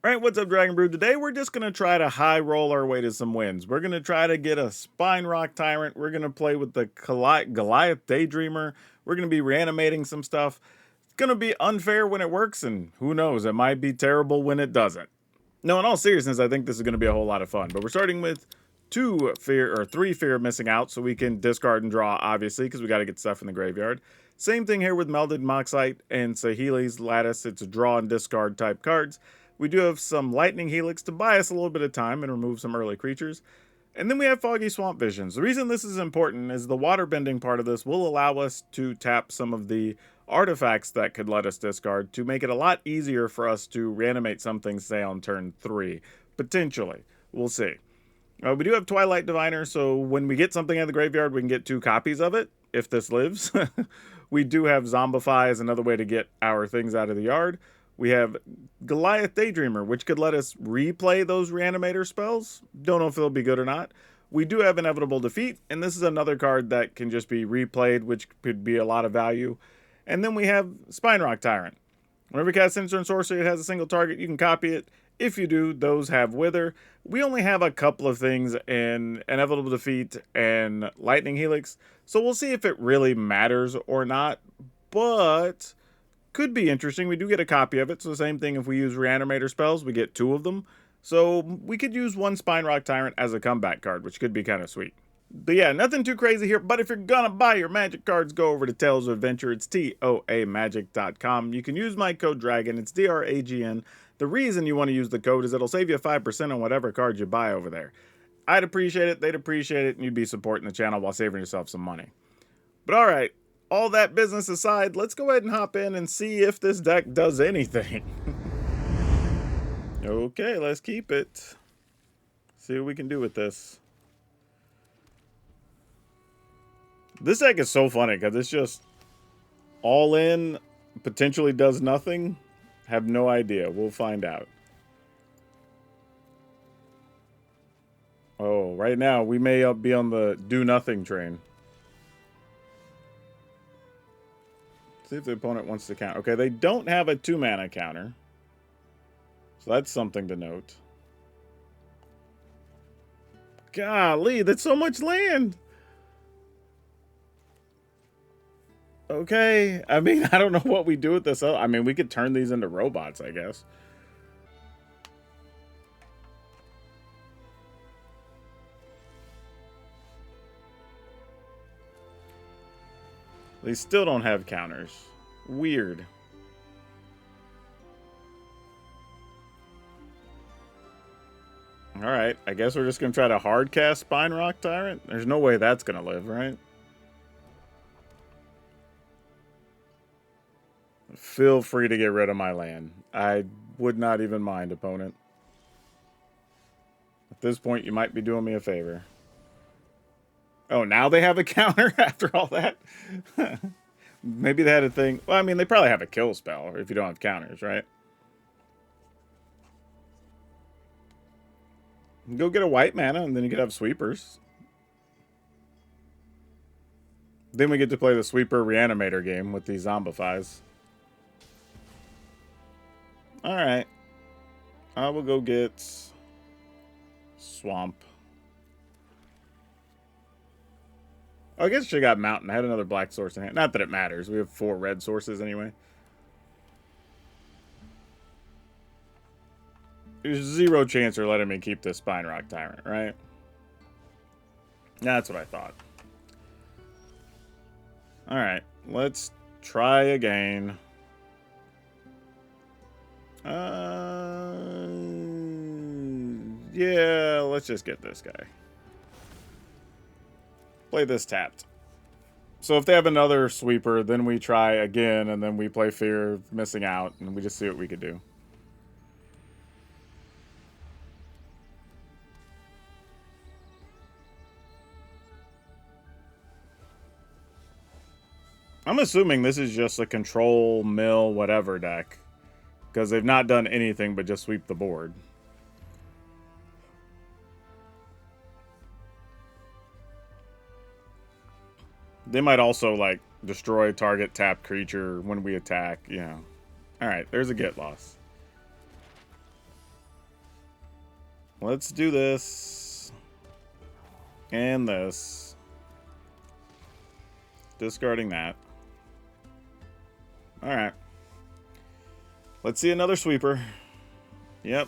Alright, what's up, Dragon Brood? Today we're just going to try to high roll our way to some wins. We're going to try to get a Spinerock Tyrant. We're going to play with the Goliath Daydreamer. We're going to be reanimating some stuff. It's going to be unfair when it works, and who knows, it might be terrible when it doesn't. No, in all seriousness, I think this is going to be a whole lot of fun. But we're starting with 3 fear of missing out, so we can discard and draw, obviously, because we got to get stuff in the graveyard. Same thing here with Melded Moxite and Saheeli's Lattice. It's a draw and discard type cards. We do have some Lightning Helix to buy us a little bit of time and remove some early creatures. And then we have Foggy Swamp Visions. The reason this is important is the water bending part of this will allow us to tap some of the artifacts that could let us discard to make it a lot easier for us to reanimate something, say, on turn 3. Potentially. We'll see. We do have Twilight Diviner, so when we get something out of the graveyard, we can get 2 copies of it, if this lives. We do have Zombify as another way to get our things out of the yard. We have Goliath Daydreamer, which could let us replay those Reanimator spells. Don't know if they'll be good or not. We do have Inevitable Defeat, and this is another card that can just be replayed, which could be a lot of value. And then we have Spinerock Tyrant. Whenever you cast Instant Sorcery, it has a single target. You can copy it. If you do, those have Wither. We only have a couple of things in Inevitable Defeat and Lightning Helix, so we'll see if it really matters or not, but could be interesting. We do get a copy of it, so the same thing if we use Reanimator spells, we get 2 of them. So we could use 1 Spinerock Tyrant as a comeback card, which could be kind of sweet. But yeah, nothing too crazy here, but if you're gonna buy your Magic cards, go over to Tales of Adventure. It's TOAMagic.com. You can use my code DRAGON. It's DRAGN. The reason you want to use the code is it'll save you 5% on whatever card you buy over there. I'd appreciate it, they'd appreciate it, and you'd be supporting the channel while saving yourself some money. But alright, all that business aside, let's go ahead and hop in and see if this deck does anything. Okay, let's keep it. See what we can do with this. This deck is so funny because it's just all in, potentially does nothing. Have no idea. We'll find out. Oh, right now we may be on the do nothing train. See if the opponent wants to counter. Okay, they don't have a 2-mana counter. So that's something to note. Golly, that's so much land. Okay, I mean, I don't know what we do with this. I mean, we could turn these into robots, I guess. They still don't have counters. Weird. Alright, I guess we're just going to try to hard cast Spinerock Tyrant. There's no way that's going to live, right? Feel free to get rid of my land. I would not even mind, opponent. At this point, you might be doing me a favor. Oh, now they have a counter after all that? Maybe they had a thing. Well, I mean, they probably have a kill spell if you don't have counters, right? Go get a white mana, and then you could have sweepers. Then we get to play the Sweeper Reanimator game with these Zombifies. Alright. I will go get Swamp. Oh, I guess I should have got Mountain. I had another black source in hand. Not that it matters. We have 4 red sources anyway. There's 0 chance they're letting me keep this Spinerock Tyrant, right? That's what I thought. Alright, let's try again. Yeah, let's just get this guy. Play this tapped. So if they have another sweeper, then we try again, and then we play Fear of Missing Out, and we just see what we could do. I'm assuming this is just a control, mill, whatever deck. Because they've not done anything but just sweep the board. They might also, like, destroy target tapped creature when we attack, you know. Alright, there's a get loss. Let's do this. And this. Discarding that. Alright. Let's see another sweeper. Yep.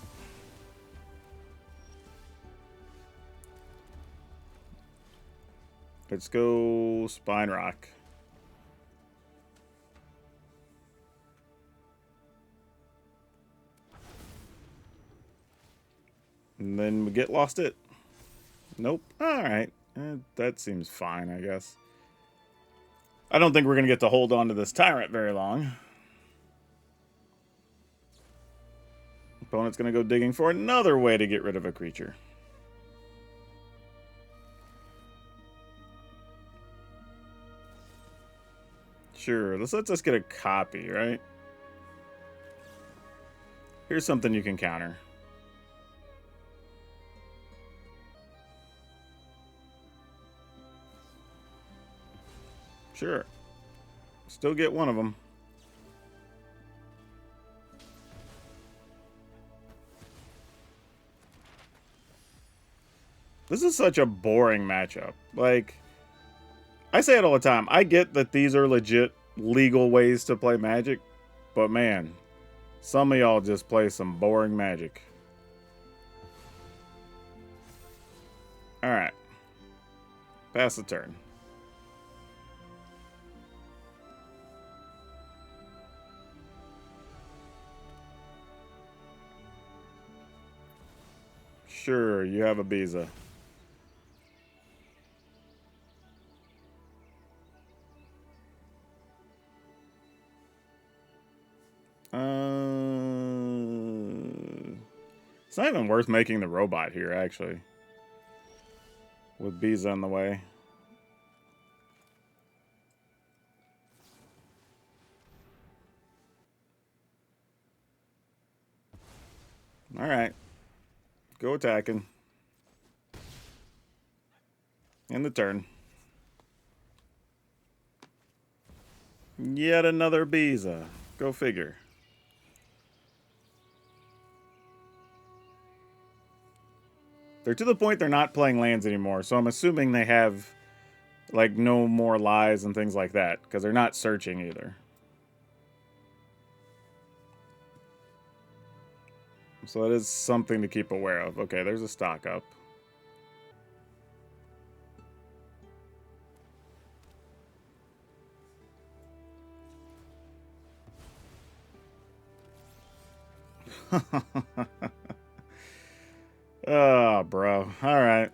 Let's go Spinerock. And then we get lost it. Nope. Alright. That seems fine, I guess. I don't think we're going to get to hold on to this Tyrant very long. Opponent's going to go digging for another way to get rid of a creature. Sure, this lets us get a copy, right? Here's something you can counter. Sure. Still get one of them. This is such a boring matchup. Like, I say it all the time. I get that these are legit legal ways to play Magic, but man, some of y'all just play some boring Magic. Alright. Pass the turn. Sure, you have a Biza. It's not even worth making the robot here, actually. With Biza in the way. Alright. Go attacking. End the turn. Yet another Biza. Go figure. They're to the point they're not playing lands anymore, so I'm assuming they have, like, no more lies and things like that, because they're not searching either. So that is something to keep aware of. Okay, there's a stock up. Oh, bro. All right.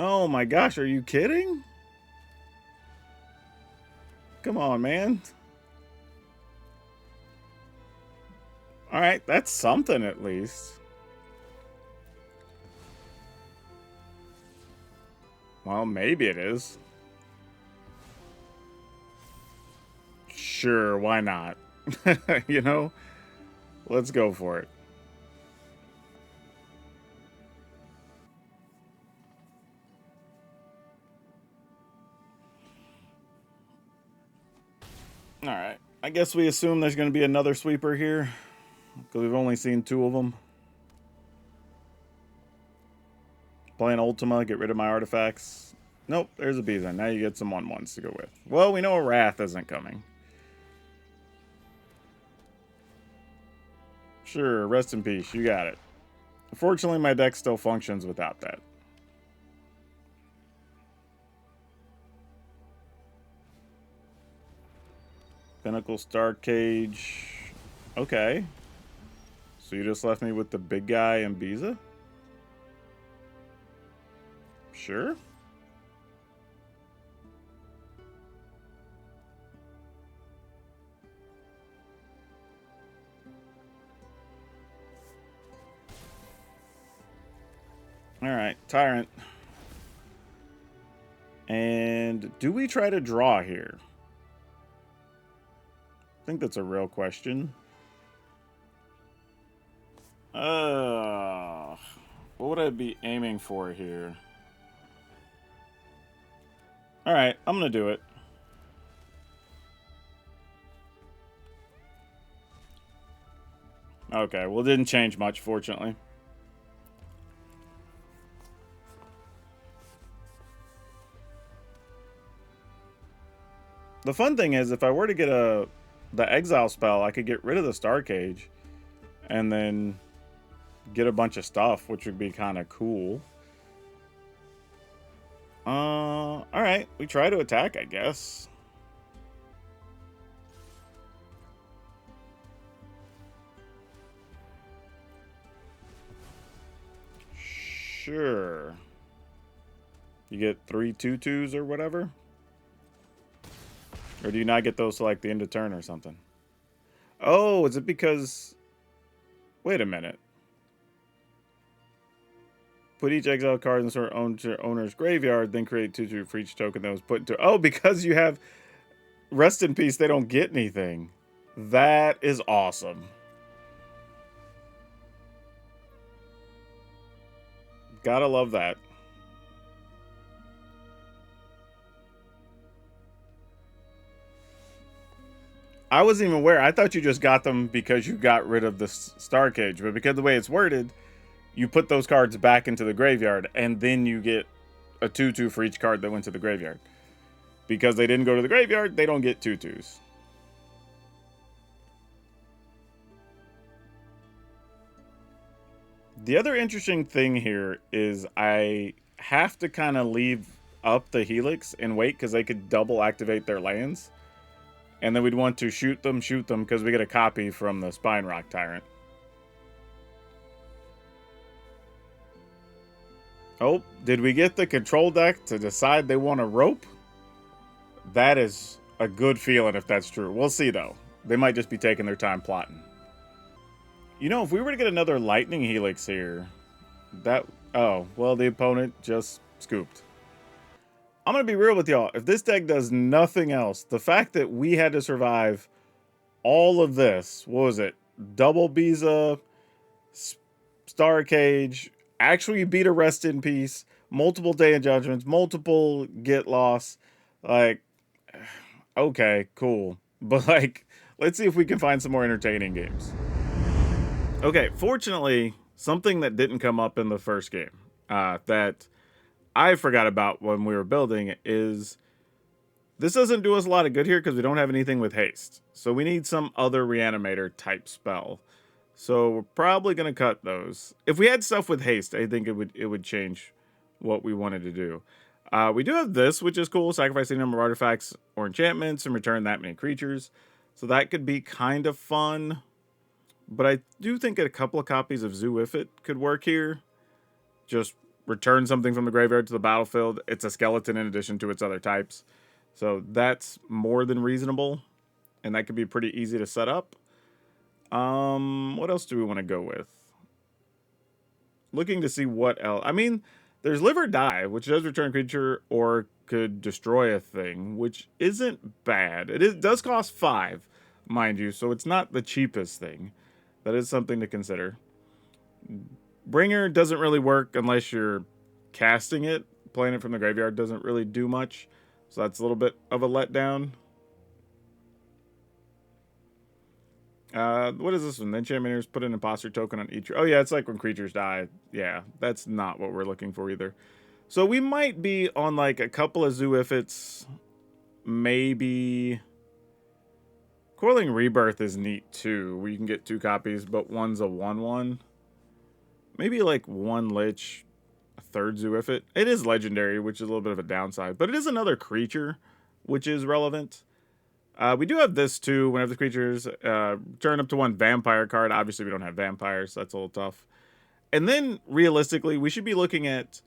Oh my gosh, are you kidding? Come on, man. All right, that's something at least. Well, maybe it is. Sure, why not? You know? Let's go for it. All right. I guess we assume there's going to be another sweeper here, because we've only seen 2 of them. Playing Ultima, get rid of my artifacts. Nope, there's a Biza. Now you get some 1/1s to go with. Well, we know a Wrath isn't coming. Sure, rest in peace. You got it. Unfortunately, my deck still functions without that. Pinnacle Star Cage. Okay. So you just left me with the big guy and Biza? Sure. Alright, Tyrant. And do we try to draw here? I think that's a real question. What would I be aiming for here? Alright, I'm gonna do it. Okay, well, it didn't change much, fortunately. The fun thing is, if I were to get the exile spell, I could get rid of the Star Cage and then get a bunch of stuff, which would be kind of cool. All right, we try to attack, I guess. Sure. You get 3 2/2s or whatever? Or do you not get those to like the end of turn or something? Oh, is it because... Wait a minute. Put each exile card in the owner's graveyard, then create 2/2 for each token that was put into... Oh, because you have Rest in Peace, they don't get anything. That is awesome. Gotta love that. I wasn't even aware. I thought you just got them because you got rid of the Star Cage, but because of the way it's worded, you put those cards back into the graveyard, and then you get a 2/2 for each card that went to the graveyard. Because they didn't go to the graveyard, they don't get 2/2s. The other interesting thing here is I have to kind of leave up the Helix and wait because they could double activate their lands. And then we'd want to shoot them, because we get a copy from the Spinerock Tyrant. Oh, did we get the control deck to decide they want a rope? That is a good feeling if that's true. We'll see, though. They might just be taking their time plotting. You know, if we were to get another Lightning Helix here, that... Oh, well, the opponent just scooped. I'm going to be real with y'all. If this deck does nothing else, the fact that we had to survive all of this, what was it? Double Biza, Star Cage, actually beat a Rest in Peace, multiple Day of Judgments, multiple Get Lost. Like, okay, cool. But, like, let's see if we can find some more entertaining games. Okay, fortunately, something that didn't come up in the first game that I forgot about when we were building is this doesn't do us a lot of good here because we don't have anything with haste. So we need some other Reanimator type spell. So we're probably going to cut those. If we had stuff with haste, I think it would change what we wanted to do. We do have this, which is cool. Sacrifice a number of artifacts or enchantments and return that many creatures. So that could be kind of fun. But I do think a couple of copies of Zoo-If-It could work here. Just return something from the graveyard to the battlefield. It's a skeleton in addition to its other types. So that's more than reasonable. And that could be pretty easy to set up. What else do we want to go with? Looking to see what else. I mean, there's Live or Die, which does return a creature or could destroy a thing, which isn't bad. It does cost 5, mind you, so it's not the cheapest thing. That is something to consider. Bringer doesn't really work unless you're casting it. Playing it from the graveyard doesn't really do much. So that's a little bit of a letdown. What is this one? The enchantmenters put an imposter token on each... Oh, yeah, it's like when creatures die. Yeah, that's not what we're looking for either. So we might be on, like, a couple of Zoo-If-It's. Maybe... Coiling Rebirth is neat, too. Where you can get 2 copies, but one's a 1/1. Maybe, like, 1 Lich, a 3rd Zoo-If-It. It is legendary, which is a little bit of a downside. But it is another creature, which is relevant. We do have this, too. Whenever the creatures turn up to 1 vampire card. Obviously, we don't have vampires, so that's a little tough. And then, realistically, we should be looking at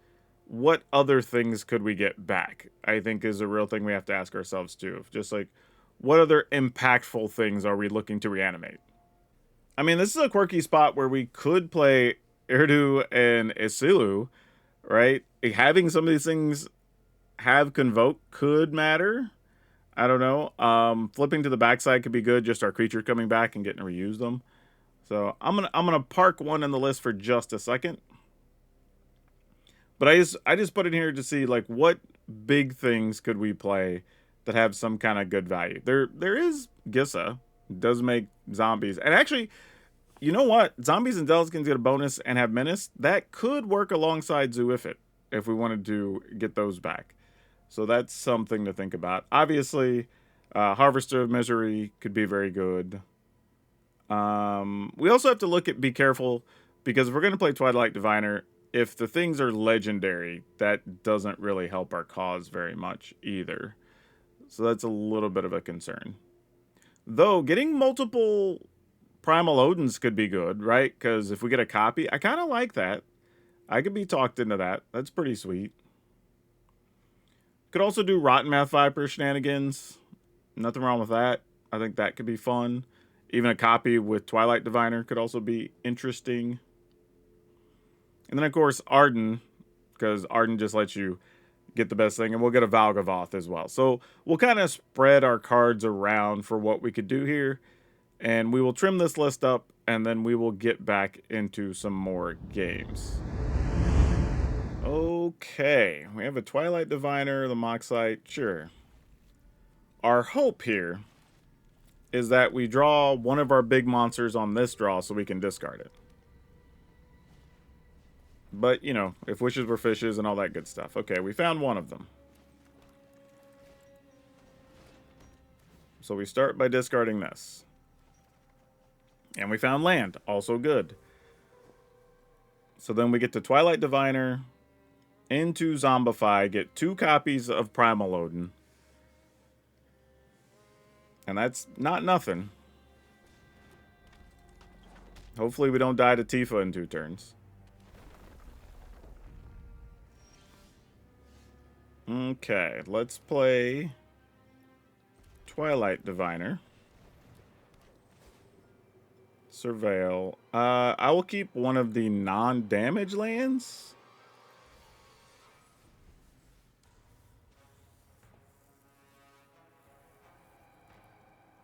what other things could we get back, I think is a real thing we have to ask ourselves, too. Just, like, what other impactful things are we looking to reanimate? I mean, this is a quirky spot where we could play Erdu and Isilu, right? Having some of these things have Convoke could matter. I don't know. Flipping to the backside could be good. Just our creature coming back and getting to reuse them. So I'm gonna park one in the list for just a second. But I just put in here to see like what big things could we play that have some kind of good value. There is Gissa. It does make zombies. And actually, you know what? Zombies and Zealots can get a bonus and have Menace. That could work alongside Zoifit if we wanted to get those back. So that's something to think about. Obviously, Harvester of Misery could be very good. We also have to be careful, because if we're going to play Twilight Diviner, if the things are legendary, that doesn't really help our cause very much either. So that's a little bit of a concern. Though, getting multiple Primal Odins could be good, right? Because if we get a copy, I kind of like that. I could be talked into that. That's pretty sweet. Could also do Rotten Math Viper shenanigans. Nothing wrong with that. I think that could be fun. Even a copy with Twilight Diviner could also be interesting. And then, of course, Arden, because Arden just lets you get the best thing. And we'll get a Valgavoth as well. So we'll kind of spread our cards around for what we could do here. And we will trim this list up, and then we will get back into some more games. Okay, we have a Twilight Diviner, the Moxite, sure. Our hope here is that we draw one of our big monsters on this draw so we can discard it. But, you know, if wishes were fishes and all that good stuff. Okay, we found one of them. So we start by discarding this. And we found land, also good. So then we get to Twilight Diviner, into Zombify, get 2 copies of Primal Odin. And that's not nothing. Hopefully we don't die to Tifa in 2 turns. Okay, let's play Twilight Diviner. Surveil. I will keep one of the non-damage lands.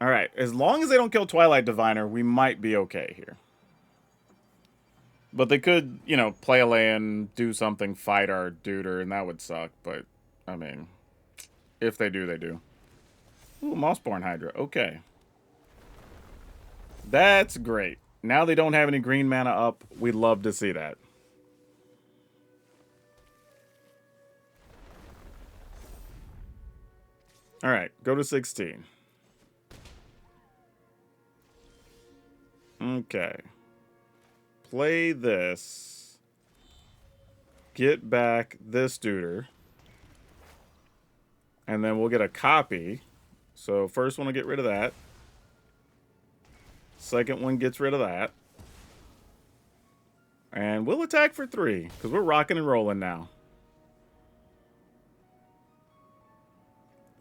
Alright, as long as they don't kill Twilight Diviner, we might be okay here. But they could, you know, play a land, do something, fight our duder, and that would suck. But, I mean, if they do, they do. Ooh, Mossborn Hydra. Okay. That's great. Now they don't have any green mana up. We'd love to see that. Alright, go to 16. Okay. Play this. Get back this duder. And then we'll get a copy. So first one will get rid of that. Second one gets rid of that. And we'll attack for 3, because we're rocking and rolling now.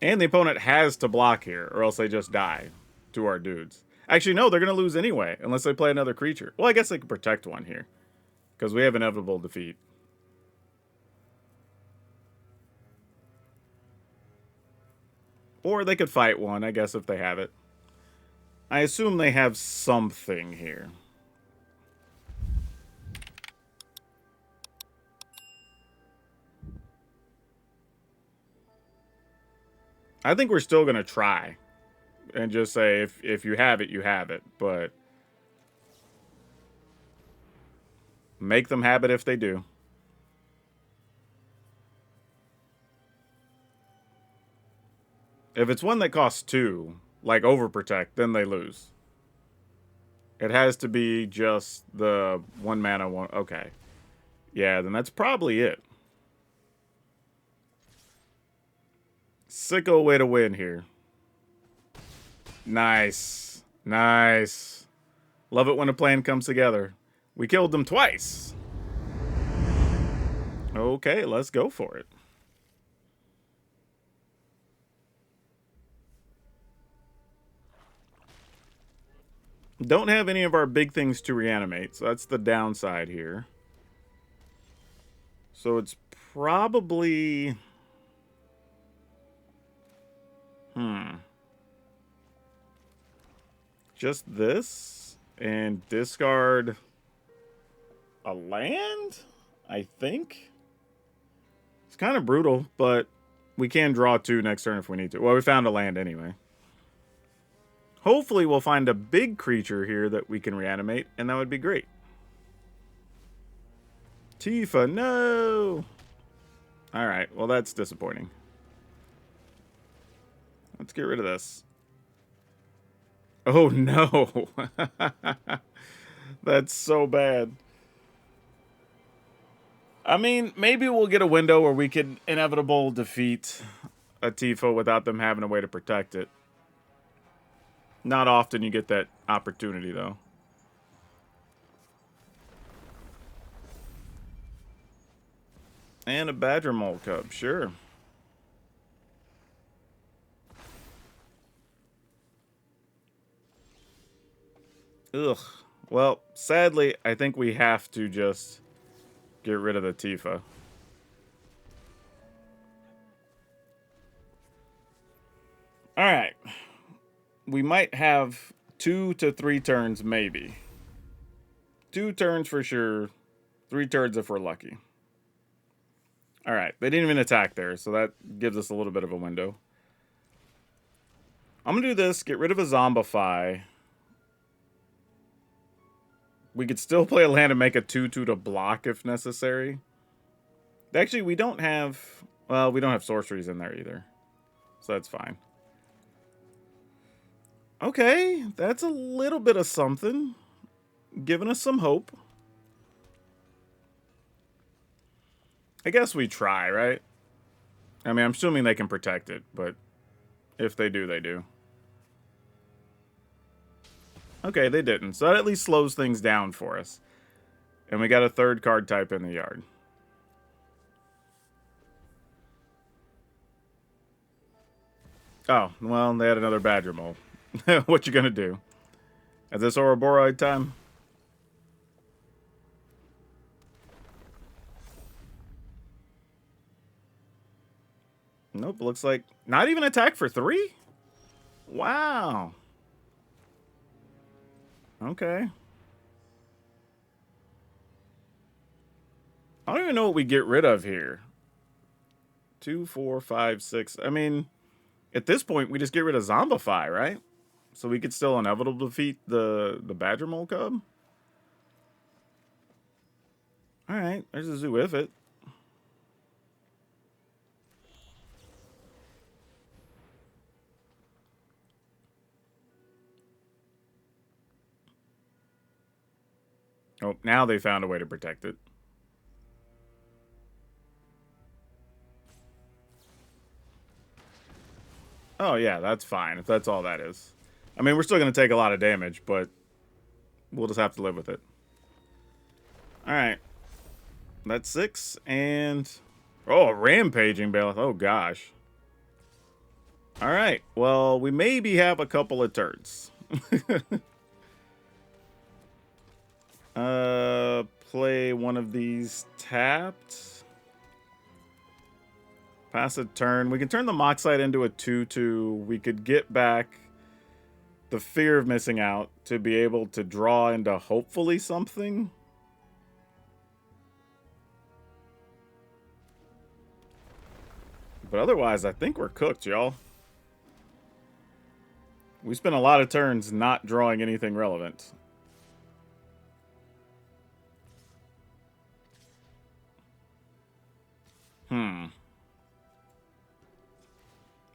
And the opponent has to block here, or else they just die to our dudes. Actually, no, they're going to lose anyway, unless they play another creature. Well, I guess they can protect one here, because we have inevitable defeat. Or they could fight one, I guess, if they have it. I assume they have something here. I think we're still going to try. And just say, if you have it, you have it. But make them have it if they do. If it's one that costs 2, like Overprotect, then they lose. It has to be just the 1 mana one. Okay. Yeah, then that's probably it. Sicko way to win here. Nice. Nice. Love it when a plan comes together. We killed them twice. Okay, let's go for it. Don't have any of our big things to reanimate, so that's the downside here. So it's probably... just this, and discard a land, I think? It's kind of brutal, but we can draw 2 next turn if we need to. Well, we found a land anyway. Hopefully we'll find a big creature here that we can reanimate, and that would be great. Tifa, no! Alright, well that's disappointing. Let's get rid of this. Oh no! That's so bad. I mean, maybe we'll get a window where we can inevitable defeat a Tifa without them having a way to protect it. Not often you get that opportunity, though. And a Badger Mole Cub, sure. Ugh. Well, sadly, I think we have to just get rid of the Tifa. Alright. We might have 2 to 3 turns, maybe. 2 turns for sure. 3 turns if we're lucky. Alright, they didn't even attack there, so that gives us a little bit of a window. I'm going to do this, get rid of a Zombify. We could still play a land and make a 2/2 to block if necessary. Actually, we don't have... Well, we don't have sorceries in there either. So that's fine. Okay, that's a little bit of something. Giving us some hope. I guess we try, right? I mean, I'm assuming they can protect it, but if they do, they do. Okay, they didn't. So that at least slows things down for us. And we got a 3rd card type in the yard. Oh, well, they had another Badger Mole. What you gonna do? Is this Ouroboros time? Nope, looks like not even attack for 3? Wow. Okay. I don't even know what we get rid of here. 2, 4, 5, 6. I mean, at this point, we just get rid of Zombify, right? So we could still inevitably defeat the Badger Mole Cub. Alright, there's a Zoo with it. Oh, now they found a way to protect it. Oh, yeah, that's fine, if that's all that is. I mean, we're still going to take a lot of damage, but we'll just have to live with it. Alright. That's 6, and... Oh, a Rampaging Bailiff. Oh, gosh. Alright, well, we maybe have a couple of turns. Play one of these tapped. Pass a turn. We can turn the Moxfield into a 2/2. We could get back the fear of missing out to be able to draw into hopefully something. But otherwise, I think we're cooked, y'all. We spent a lot of turns not drawing anything relevant.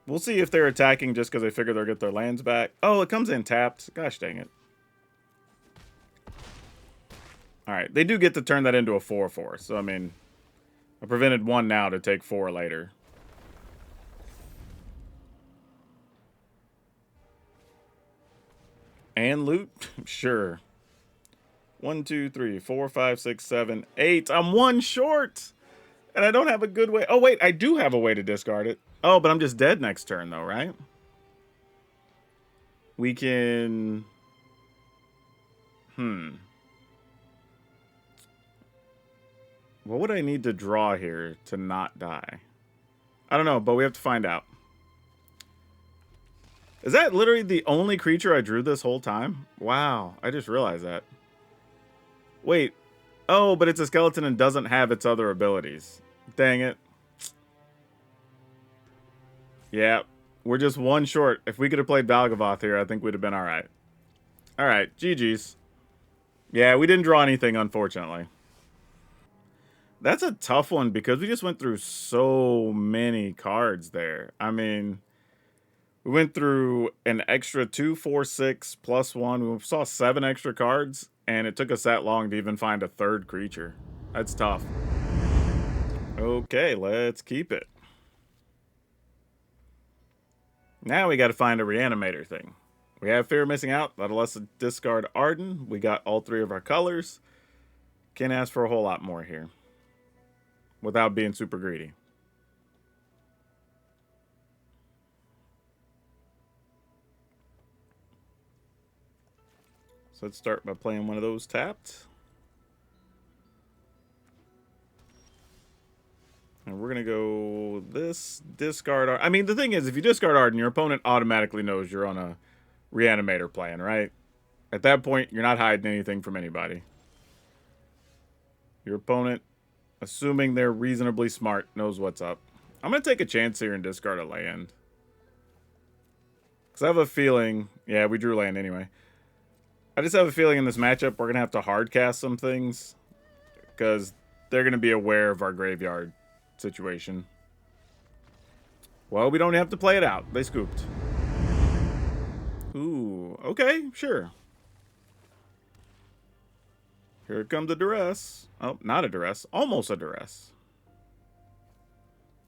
We'll see if they're attacking just because they figure they'll get their lands back. Oh, it comes in tapped. Gosh dang it. Alright, they do get to turn that into a 4/4. So, I mean, I prevented 1 now to take 4 later. And loot? Sure. 1, 2, 3, 4, 5, 6, 7, 8. I'm 1 short! And I don't have a good way. Oh, wait, I do have a way to discard it. Oh, but I'm just dead next turn, though, right? We can... What would I need to draw here to not die? I don't know, but we have to find out. Is that literally the only creature I drew this whole time? Wow, I just realized that. Wait. Oh, but it's a skeleton and doesn't have its other abilities. Dang it. Yeah, We're just one short. If we could have played Valgavoth here, I think we'd have been all right. All right, GG's. Yeah, we didn't draw anything, unfortunately. That's a tough one because we just went through so many cards there. I mean, we went through an extra 2, 4, 6 plus 1. We saw 7 extra cards, and it took us that long to even find a third creature. That's tough. Okay, let's keep it. Now we got to find a Reanimator thing. We have Fear of Missing Out. That'll let us discard Arden. We got all 3 of our colors. Can't ask for a whole lot more here without being super greedy. So let's start by playing one of those tapped. And we're going to go this, discard. I mean, the thing is, if you discard Arden, your opponent automatically knows you're on a Reanimator plan, right? At that point, you're not hiding anything from anybody. Your opponent, assuming they're reasonably smart, knows what's up. I'm going to take a chance here and discard a land. Because I have a feeling... Yeah, we drew land anyway. I just have a feeling in this matchup we're going to have to hardcast some things. Because they're going to be aware of our graveyard situation. Well, we don't have to play it out. They scooped. Ooh, okay, sure. Here comes the duress. Oh, not a duress. Almost a duress.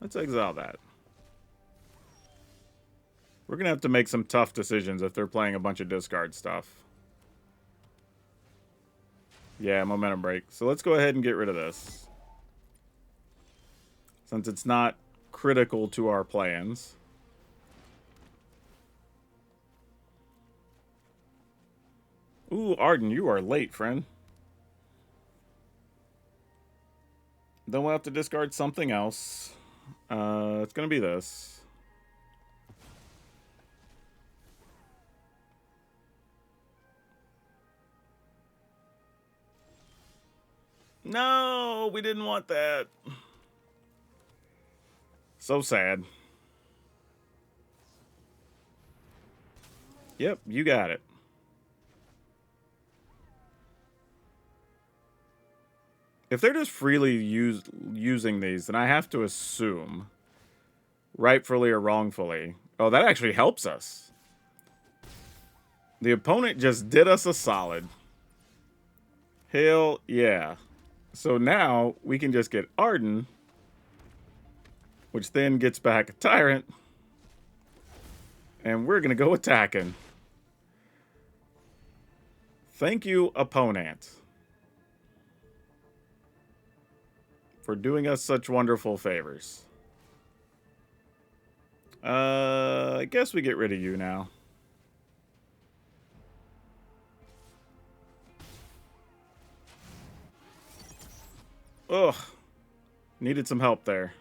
Let's exile that. We're going to have to make some tough decisions if they're playing a bunch of discard stuff. Yeah, momentum break. So let's go ahead and get rid of this. Since it's not critical to our plans. Ooh, Arden, you are late, friend. Then we'll have to discard something else. It's going to be this. No, we didn't want that. So sad. Yep, you got it. If they're just freely using these, then I have to assume, rightfully or wrongfully, oh, that actually helps us. The opponent just did us a solid. Hell yeah. So now we can just get Arden, which then gets back a Tyrant, and we're going to go attacking. Thank you, opponent, for doing us such wonderful favors. I guess we get rid of you now. Ugh. Needed some help there.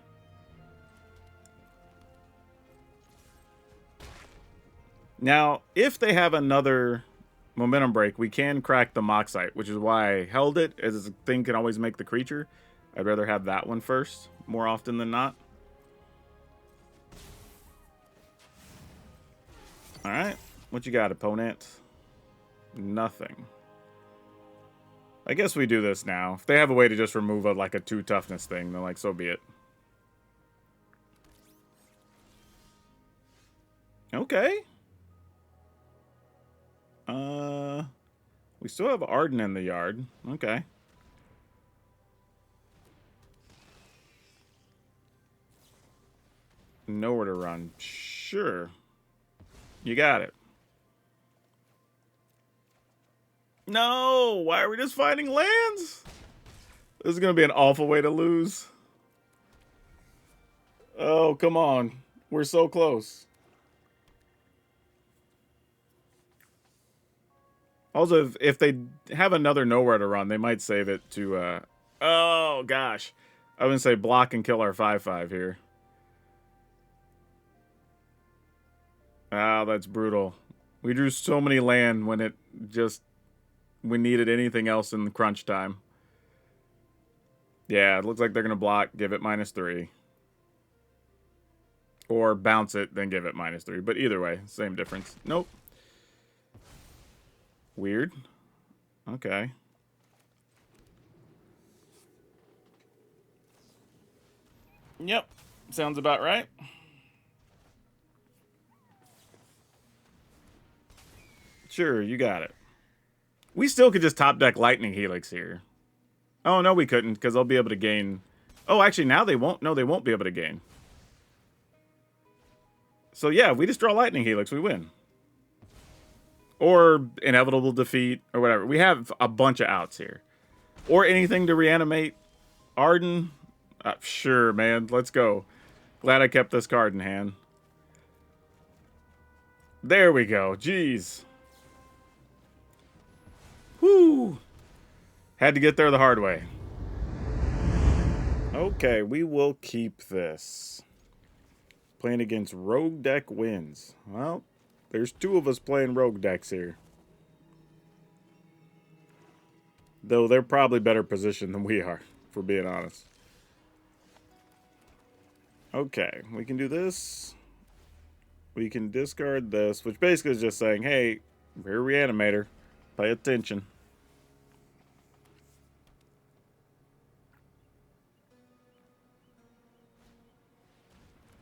Now, if they have another momentum break, we can crack the Moxite, which is why I held it, as this thing can always make the creature. I'd rather have that one first, more often than not. Alright, what you got, opponent? Nothing. I guess we do this now. If they have a way to just remove like a 2 toughness thing, then like, so be it. Okay. We still have Arden in the yard. Okay. Nowhere to run. Sure. You got it. No! Why are we just fighting lands? This is going to be an awful way to lose. Oh, come on. We're so close. Also, if they have another nowhere to run, they might save it to... oh, gosh. I wouldn't say block and kill our 5/5 here. Ah, that's brutal. We drew so many land when it just... we needed anything else in the crunch time. Yeah, it looks like they're going to block, give it -3. Or bounce it, then give it -3. But either way, same difference. Nope. Weird. Okay. Yep. Sounds about right. Sure, you got it. We still could just top deck Lightning Helix here. Oh, no, we couldn't, because they'll be able to gain... Oh, actually, now they won't. No, they won't be able to gain. So, yeah, if we just draw Lightning Helix, we win. Or Inevitable Defeat, or whatever. We have a bunch of outs here. Or anything to reanimate. Arden. Sure, man. Let's go. Glad I kept this card in hand. There we go. Jeez. Whoo. Had to get there the hard way. Okay, we will keep this. Playing against Rogue deck wins. Well, there's 2 of us playing Rogue decks here. Though they're probably better positioned than we are, for being honest. Okay, we can do this. We can discard this, which basically is just saying, hey, we're Reanimator. Pay attention.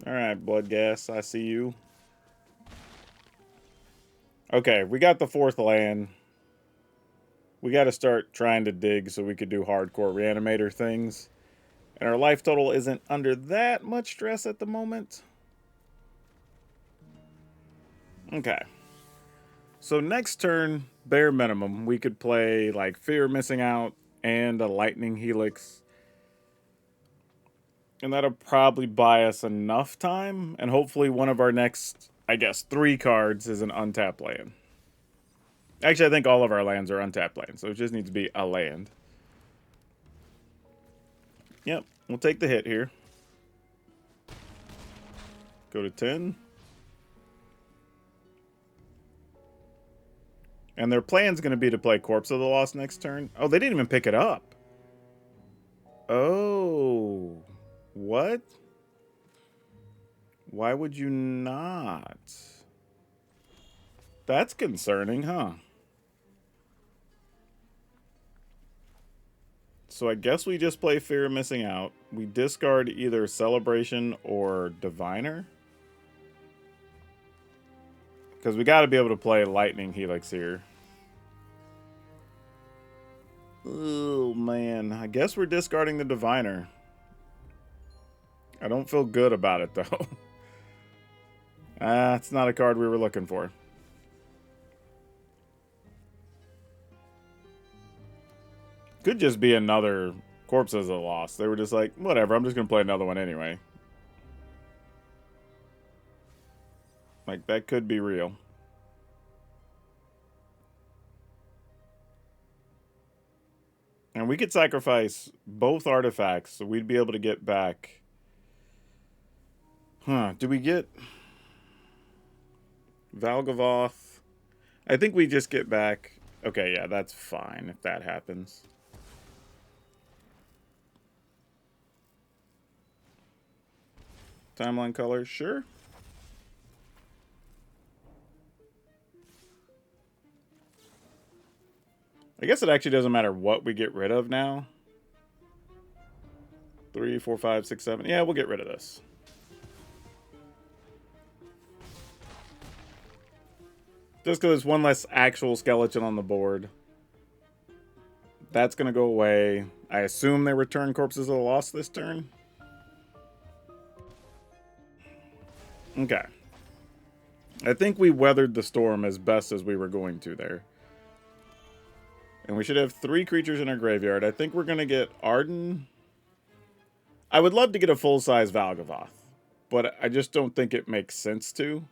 Alright, Blood Gas, I see you. Okay, we got the 4th land. We got to start trying to dig so we could do hardcore Reanimator things. And our life total isn't under that much stress at the moment. Okay. So next turn, bare minimum, we could play like Fear of Missing Out and a Lightning Helix. And that'll probably buy us enough time. And hopefully one of our next, I guess, 3 cards is an untapped land. Actually, I think all of our lands are untapped lands. So it just needs to be a land. Yep, we'll take the hit here. Go to 10. And their plan's going to be to play Corpse of the Lost next turn. Oh, they didn't even pick it up. Oh. What? Why would you not? That's concerning, huh? So I guess we just play Fear of Missing Out. We discard either Celebration or Diviner. Because we got to be able to play Lightning Helix here. Oh, man. I guess we're discarding the Diviner. I don't feel good about it, though. It's not a card we were looking for. Could just be another Corpses of the Lost. They were just like, whatever, I'm just going to play another one anyway. Like, that could be real. And we could sacrifice both artifacts, so we'd be able to get back... Huh, do we get... Valgavoth? I think we just get back... Okay, yeah, that's fine if that happens. Timeline color, sure. I guess it actually doesn't matter what we get rid of now. 3, 4, 5, 6, 7. Yeah, we'll get rid of this. Just because there's one less actual skeleton on the board. That's going to go away. I assume they return Corpses of the Lost this turn. Okay. I think we weathered the storm as best as we were going to there. And we should have 3 creatures in our graveyard. I think we're going to get Arden. I would love to get a full-size Valgavoth, but I just don't think it makes sense to.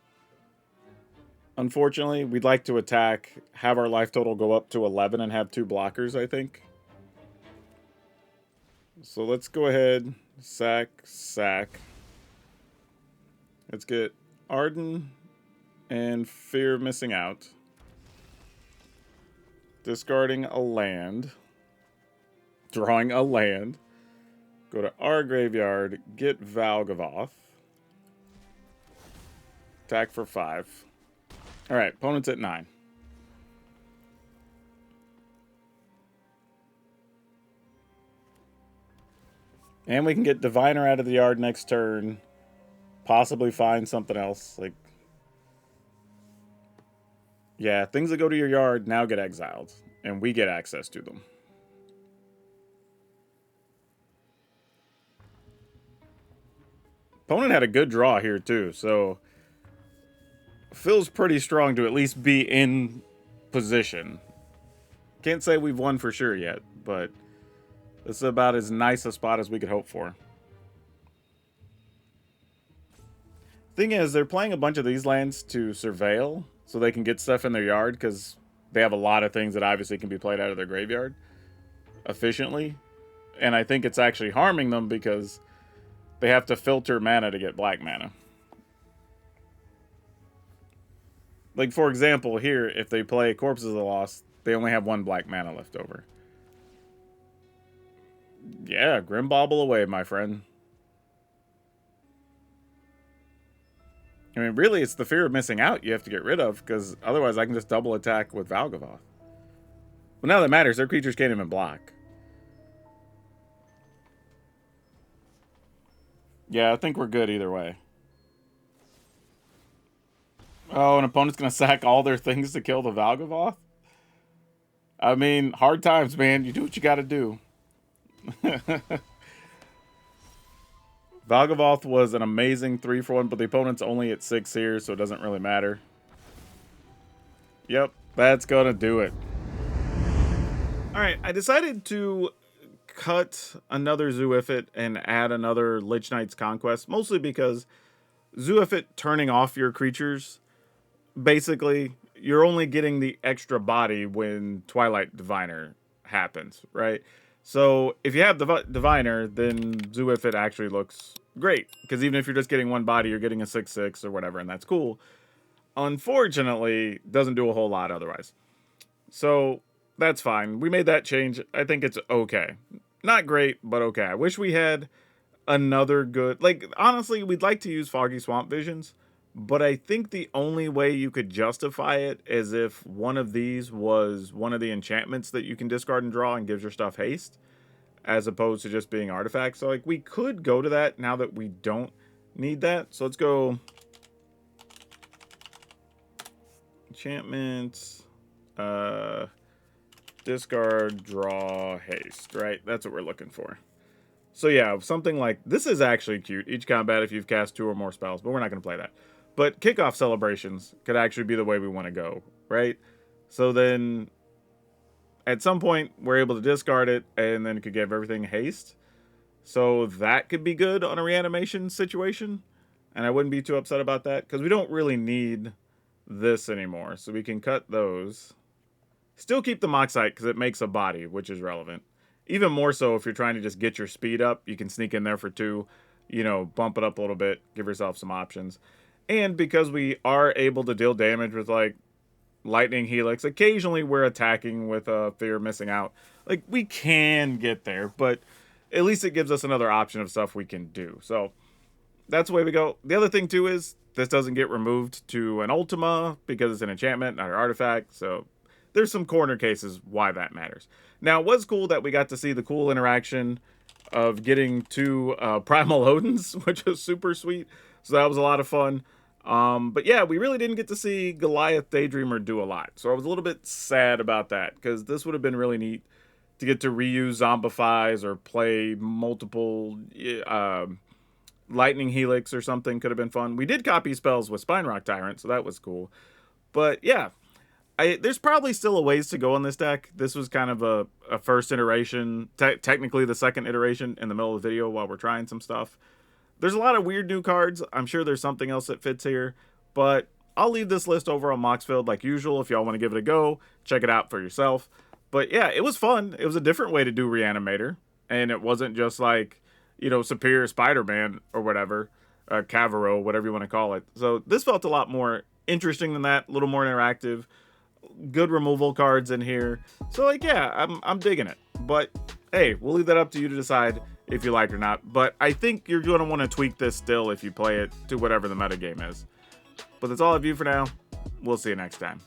Unfortunately, we'd like to attack, have our life total go up to 11 and have 2 blockers, I think. So let's go ahead, sack. Let's get Arden and Fear of Missing Out. Discarding a land. Drawing a land. Go to our graveyard, get Valgavoth. Attack for 5. All right, opponent's at 9. And we can get Diviner out of the yard next turn. Possibly find something else. Like, yeah, things that go to your yard now get exiled. And we get access to them. Opponent had a good draw here, too. So, feels pretty strong to at least be in position. Can't say we've won for sure yet, but this is about as nice a spot as we could hope for. Thing is, they're playing a bunch of these lands to surveil, so they can get stuff in their yard, because they have a lot of things that obviously can be played out of their graveyard efficiently. And I think it's actually harming them, because they have to filter mana to get black mana. Like, for example, here, if they play Corpses of the Lost, they only have 1 black mana left over. Yeah, Grimbauble away, my friend. I mean, really, it's the fear of missing out you have to get rid of, because otherwise I can just double attack with Valgavoth. But now that matters, their creatures can't even block. Yeah, I think we're good either way. Oh, an opponent's going to sack all their things to kill the Valgavoth? I mean, hard times, man. You do what you got to do. Valgavoth was an amazing 3-for-1, but the opponent's only at 6 here, so it doesn't really matter. Yep, that's going to do it. Alright, I decided to cut another Zoo-Ifrit and add another Lich Knight's Conquest, mostly because Zoo-Ifrit turning off your creatures, basically, you're only getting the extra body when Twilight Diviner happens, right? So if you have the Diviner, then Zoo-Ifrit actually looks great. Because even if you're just getting 1 body, you're getting a 6/6 or whatever, and that's cool. Unfortunately, doesn't do a whole lot otherwise. So that's fine. We made that change. I think it's okay. Not great, but okay. I wish we had another good... Like, honestly, we'd like to use Foggy Swamp Visions. But I think the only way you could justify it is if one of these was one of the enchantments that you can discard and draw and gives your stuff haste, as opposed to just being artifacts. So, like, we could go to that now that we don't need that. So let's go enchantments, discard, draw, haste, right? That's what we're looking for. So yeah, something like this is actually cute. Each combat if you've cast 2 or more spells, but we're not going to play that. But kickoff celebrations could actually be the way we want to go, right? So then at some point we're able to discard it and then it could give everything haste. So that could be good on a reanimation situation. And I wouldn't be too upset about that because we don't really need this anymore. So we can cut those. Still keep the Moxite because it makes a body, which is relevant. Even more so if you're trying to just get your speed up. You can sneak in there for 2, you know, bump it up a little bit, give yourself some options. And because we are able to deal damage with, like, Lightning Helix, occasionally we're attacking with fear of missing out. Like, we can get there, but at least it gives us another option of stuff we can do. So, that's the way we go. The other thing, too, is this doesn't get removed to an Ultima because it's an enchantment, not an artifact. So, there's some corner cases why that matters. Now, it was cool that we got to see the cool interaction of getting 2 Primal Odins, which was super sweet. So that was a lot of fun. But yeah, we really didn't get to see Goliath Daydreamer do a lot. So I was a little bit sad about that, because this would have been really neat to get to reuse Zombifies or play multiple Lightning Helix or something. Could have been fun. We did copy spells with Spinerock Tyrant, so that was cool. But yeah, there's probably still a ways to go on this deck. This was kind of a first iteration, technically the second iteration in the middle of the video while we're trying some stuff. There's a lot of weird new cards. I'm sure there's something else that fits here, but I'll leave this list over on Moxfield like usual. If y'all want to give it a go, check it out for yourself. But yeah, it was fun. It was a different way to do Reanimator, and it wasn't just like, you know, Superior Spider-Man or whatever, Cavero, whatever you want to call it. So this felt a lot more interesting than that, a little more interactive. Good removal cards in here. So like, yeah, I'm digging it. But hey, we'll leave that up to you to decide if you like it or not. But I think you're going to want to tweak this still if you play it to whatever the metagame is. But But that's all I have you for now. We'll see you next time.